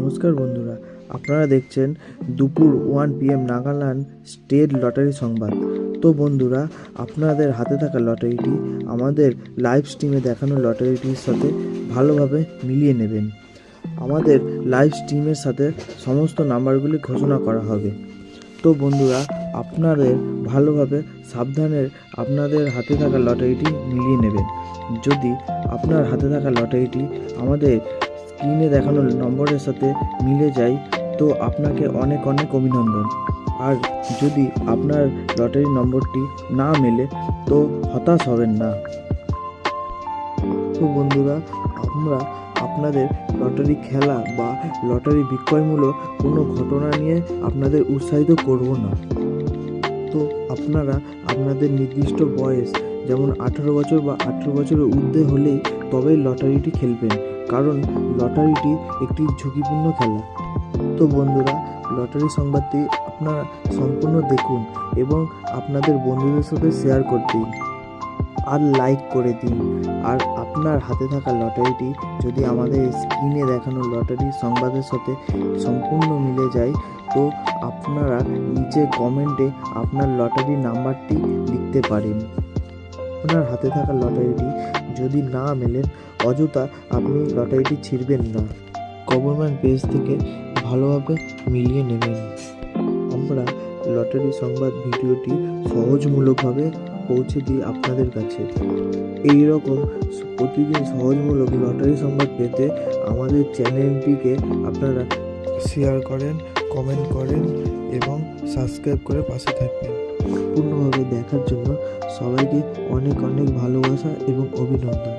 নমস্কার বন্ধুরা, আপনারা দেখছেন দুপুর 1 PM নাগাল্যান্ড স্টেট লটারি সংবাদ। তো বন্ধুরা, আপনাদের হাতে থাকা লটারিটি আমাদের লাইভ স্ট্রিমে দেখানো লটারিটির সাথে ভালোভাবে মিলিয়ে নেবেন। আমাদের লাইভ স্ট্রিমের সাথে সমস্ত নাম্বারগুলি ঘোষণা করা হবে। তো বন্ধুরা, আপনাদের ভালোভাবে সাবধানে আপনাদের হাতে থাকা লটারিটি মিলিয়ে নেবেন। যদি আপনার হাতে থাকা লটারিটি আমাদের স্ক্রিনে দেখানো নম্বরের সাথে মিলে যায় তো আপনাকে অনেক অনেক অভিনন্দন। আর যদি আপনার লটারি নম্বরটি না মেলে তো হতাশ হবেন না। তো বন্ধুরা, আমরা আপনাদের লটারি খেলা বা লটারি বিক্রয়মূলক কোনো ঘটনা নিয়ে আপনাদের উৎসাহিত করব না। তো আপনারা আপনাদের নির্দিষ্ট বয়স, যেমন 18 বছর বা 18 বছরের ঊর্ধ্বে হলেই তবেই লটারিটি খেলবেন, কারণ লটারিটি একটি ঝুঁকিপূর্ণ খেলা। তো বন্ধুরা, লটারি সংবাদটি আপনারা সম্পূর্ণ দেখুন এবং আপনাদের বন্ধুদের সাথে শেয়ার করে দিন আর লাইক করে দিন। আর আপনার হাতে থাকা লটারিটি যদি আমাদের স্ক্রিনে দেখানো লটারি সংবাদের সাথে সম্পূর্ণ মিলে যায় তো আপনারা নিচে কমেন্টে আপনার লটারি নাম্বারটি লিখতে পারেন। আপনার হাতে থাকা লটারিটি যদি না মেলেন অযথা আপনি লটারিটি ছিঁড়বেন না, গভর্নমেন্ট পেজ থেকে ভালোভাবে মিলিয়ে নেবেন। আমরা লটারি সংবাদ ভিডিওটি সহজমূলকভাবে পৌঁছে দিই আপনাদের কাছে। এই রকম প্রতিদিন সহজমূলক লটারি সংবাদ পেতে আমাদের চ্যানেলটিকে আপনারা শেয়ার করেন, কমেন্ট করেন এবং সাবস্ক্রাইব করে পাশে থাকবেন। সম্পূর্ণভাবে দেখার জন্য সবাইকে অনেক অনেক ভালোবাসা এবং অভিনন্দন।